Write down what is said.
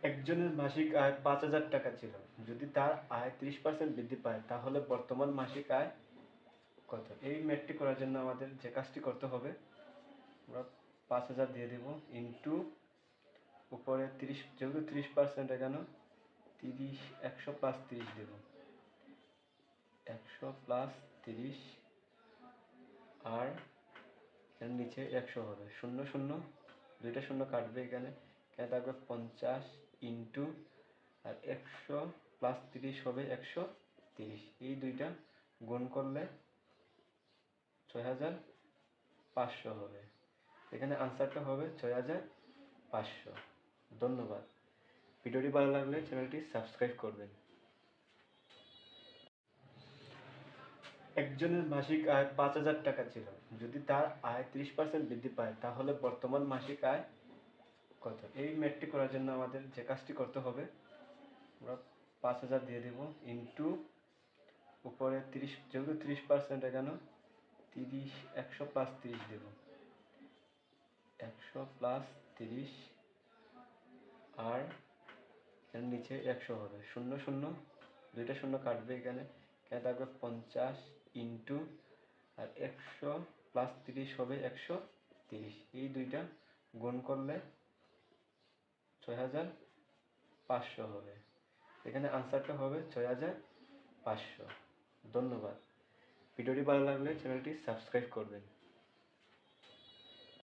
একজনের মাসিক আয় ৫,০০০ টাকা ছিল। যদি তার আয় ৩০% বৃদ্ধি পায় তাহলে বর্তমান মাসিক আয় কত? এই ম্যাথটি করার জন্য আমাদের যে কাজটি করতে হবে, আমরা ৫,০০০ দিয়ে দেব ইন্টু উপরে ৩০, যেহেতু ৩০% এখানে ৩০, ১০০ প্লাস ৩০ দেব, ১০০ প্লাস ৩০ আর এর নিচে ১০০ হবে, ০ ০ দুইটা শূন্য কাটবে, এখানে থাকবে ৫০ ইন্টু আর ১০০ প্লাস ৩০ হবে ১৩০, এই দুইটা গুণ করলে ৬,৫০০ হবে। এখানে আনসারটা হবে ৬,৫০০। ধন্যবাদ। ভিডিওটি ভালো লাগলে চ্যানেলটি সাবস্ক্রাইব করবেন। একজনের মাসিক আয় ৫,০০০ টাকা ছিল। যদি তার আয় ৩০% বৃদ্ধি পায় তাহলে বর্তমান মাসিক আয় কত? এই ম্যাথটি করার জন্য আমাদের যে কাজটি করতে হবে, আমরা ৫,০০০ দিয়ে দেব ইন্টু উপরে ৩০, যেহেতু ৩০% এখানে ৩০, ১০০ প্লাস ৩০ দেব, ১০০ প্লাস ৩০ আর এর নিচে ১০০ হবে, ০ ০ দুইটা শূন্য কাটবে, এখানে থাকবে ৫০ ইন্টু আর ১০০ প্লাস ৩০ হবে ১৩০, এই দুইটা গুণ করলে ৬,৫০০ হবে। এখানে আনসারটা হবে ৬,৫০০। ধন্যবাদ। ভিডিওটি ভালো লাগলে চ্যানেলটি সাবস্ক্রাইব করবেন।